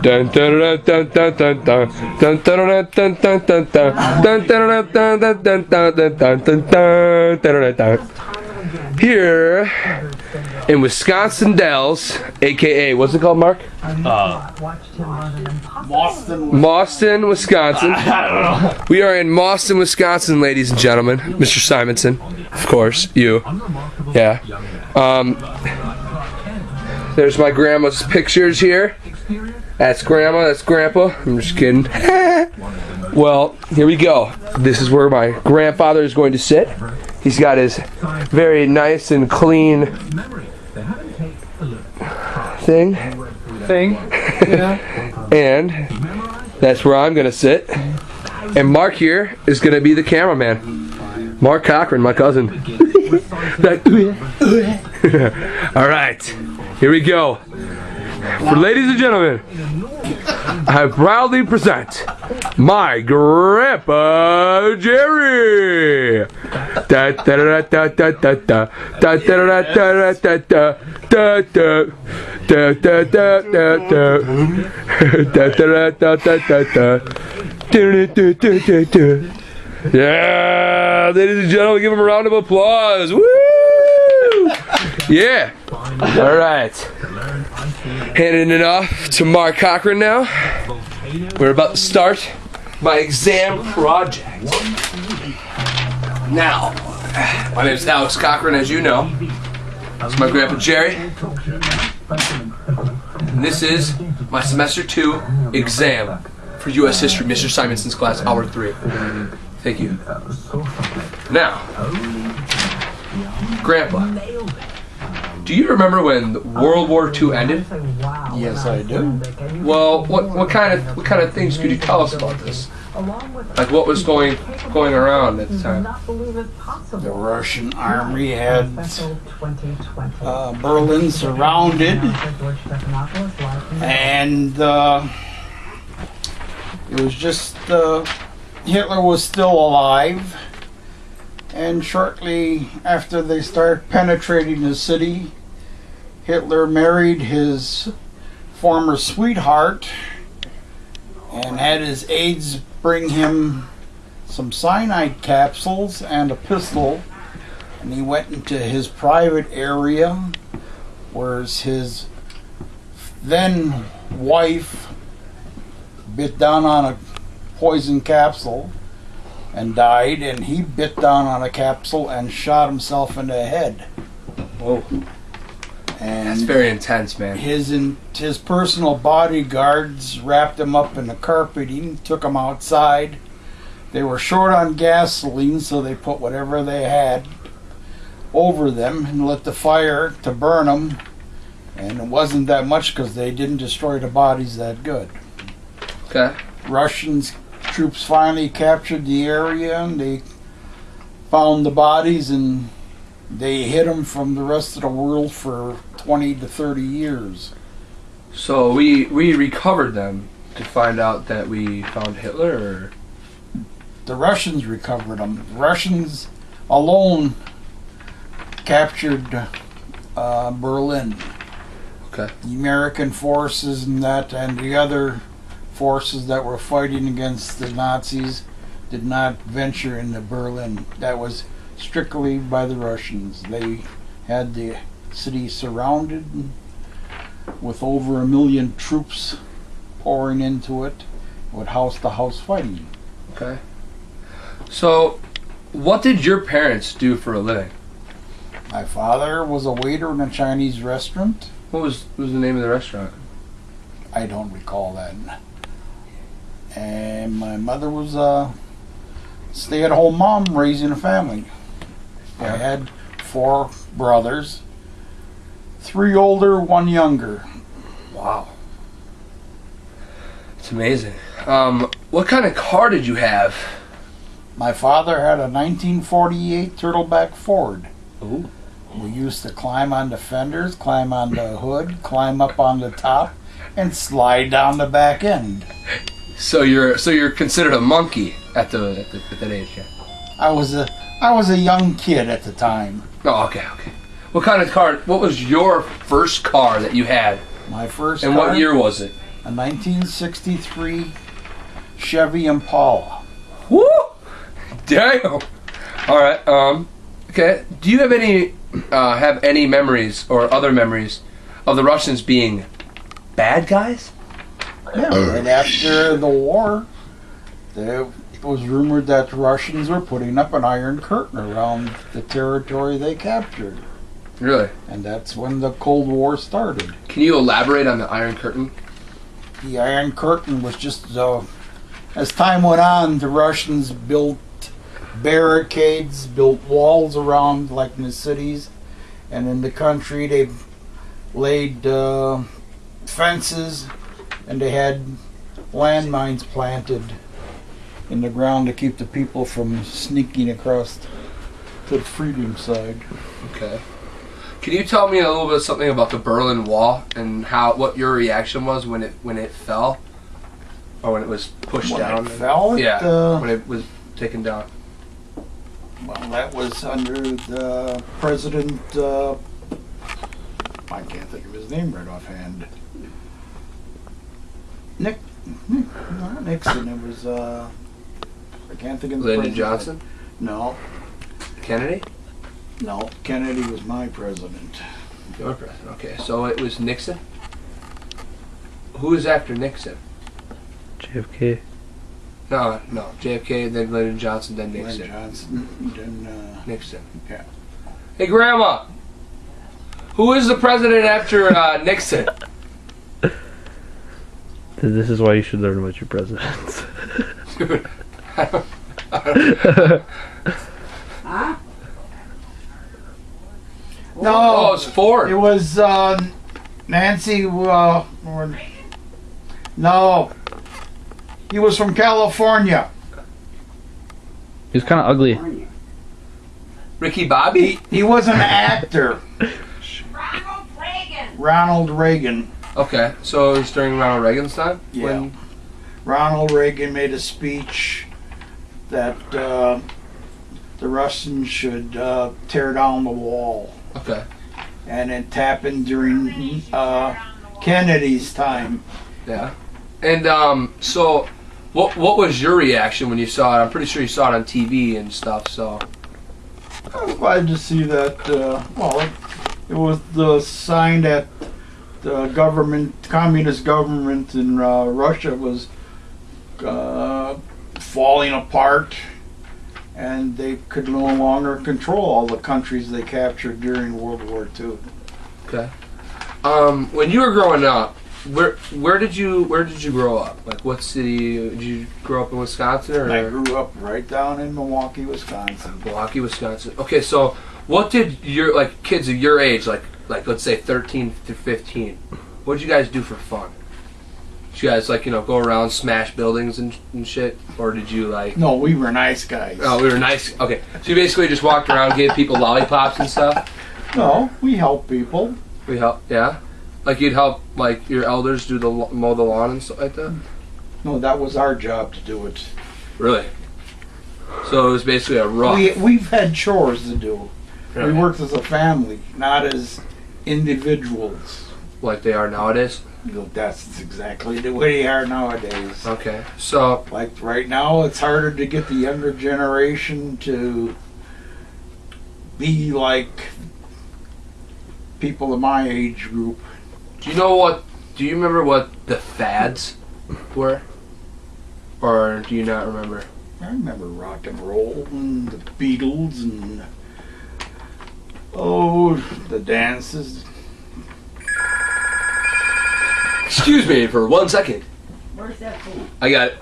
Dun dun dun dun dun dun dun dun dun dun dun dun dun dun dun dun dun dun dun dun. Here in Wisconsin Dells, aka what's it called, Mark? Mauston, Wisconsin. We are in Mauston, Wisconsin, ladies and gentlemen. Mr. Simonson, of course, you. Yeah. There's my grandma's pictures here. That's grandma, that's grandpa. I'm just kidding. Well, here we go. This is where my grandfather is going to sit. He's got his very nice and clean thing. Yeah. And that's where I'm going to sit. And Mark here is going to be the cameraman. Mark Cochran, my cousin. All right, here we go. For ladies and gentlemen, I proudly present my Grandpa Jerry. Da da da da da da da da da da da da da da da da da da da. Yeah, ladies and gentlemen, give him a round of applause. Woo! Yeah. All right. Handing it off to Mark Cochran now. We're about to start my exam project. Now, my name is Alex Cochran, as you know. This is my Grandpa Jerry. And this is my semester 2 exam for U.S. History, Mr. Simonson's class, hour 3. Thank you. Now, Grandpa, do you remember when World War II ended? Yes, I do. Well, what kind of things could you tell us about this? Like what was going around at the time? The Russian army had Berlin surrounded, and it was just Hitler was still alive. And shortly after they started penetrating the city, Hitler married his former sweetheart and had his aides bring him some cyanide capsules and a pistol. And he went into his private area, where his then wife bit down on a poison capsule and died, and he bit down on a capsule and shot himself in the head. Whoa. And that's very intense, man. His personal bodyguards wrapped him up in the carpeting, took him outside. They were short on gasoline, so they put whatever they had over them and lit the fire to burn them. And it wasn't that much because they didn't destroy the bodies that good. Okay. Russians troops finally captured the area, and they found the bodies, and they hid them from the rest of the world for 20 to 30 years. So we recovered them to find out that we found Hitler, or? The Russians recovered them. The Russians alone captured Berlin. Okay. The American forces and the other forces that were fighting against the Nazis did not venture into Berlin. That was strictly by the Russians. They had the city surrounded with over 1 million troops pouring into it, with house-to-house fighting. Okay. So, what did your parents do for a living? My father was a waiter in a Chinese restaurant. What was the name of the restaurant? I don't recall that. And my mother was a stay-at-home mom raising a family. I had 4 brothers, 3 older, 1 younger. Wow. It's amazing. What kind of car did you have? My father had a 1948 Turtleback Ford. Ooh. We used to climb on the fenders, climb on the hood, climb up on the top, and slide down the back end. So you're considered a monkey at that age, yeah. I was a young kid at the time. Oh, okay. What kind of car? What was your first car that you had? My first And car, what year was it? a 1963 Chevy Impala. Woo! Damn. All right. Okay. Do you have any memories or other memories of the Russians being bad guys? Yeah, right after the war, it was rumored that the Russians were putting up an Iron Curtain around the territory they captured. Really? And that's when the Cold War started. Can you elaborate on the Iron Curtain? The Iron Curtain was just, as time went on, the Russians built barricades, built walls around, like in the cities, and in the country they laid fences, and they had landmines planted in the ground to keep the people from sneaking across to the freedom side. Okay. Can you tell me a little bit something about the Berlin Wall and what your reaction was when it fell, or when it was pushed When down? it fell, when it was taken down. well, that was under the president. I can't think of his name right offhand. Not Nixon. It was. I can't think of the Lyndon president. Johnson? No, Kennedy? no. Kennedy was my president. Your president. Okay, so it was Nixon. Who was after Nixon? JFK. No, JFK, then Lyndon Johnson, then Nixon. Lyndon Johnson. Then Nixon. yeah. Hey, Grandma. Who is the president after Nixon? This is why you should learn about your presidents. Dude, No, oh, it's Ford. it was Nancy. No, he was from California. He was kind of ugly. Ricky Bobby? He was an actor. Ronald Reagan. Ronald Reagan. Okay, so it was during Ronald Reagan's time? Yeah. Ronald Reagan made a speech that the Russians should tear down the wall. Okay. And it happened during Kennedy's time. Yeah. And so what was your reaction when you saw it? I'm pretty sure you saw it on TV and stuff, so. I was glad to see that, it was the sign that the communist government in Russia was falling apart, and they could no longer control all the countries they captured during World War II. Okay. When you were growing up, where did you grow up? Like, what city did you grow up in? Wisconsin, or I grew up right down in Milwaukee, Wisconsin. Milwaukee, Wisconsin? Okay, so what did your kids of your age, like let's say 13 to 15, what did you guys do for fun? Did you guys go around, smash buildings and shit, or did you No, we were nice guys. Oh, we were nice. Okay, so you basically just walked around, gave people lollipops and stuff. No, we helped people. We help, yeah. Like you'd help your elders mow the lawn and stuff like that. No, that was our job to do it. Really? So it was basically a rough. We've had chores to do. Really? We worked as a family, not as individuals. Like they are nowadays. That's exactly the way they are nowadays. Okay, so Like right now, it's harder to get the younger generation to be like people of my age group. do you remember what the fads were, or do you not remember? I remember rock and roll and the Beatles and the dances. Excuse me for 1 second. Where's that food? I got it.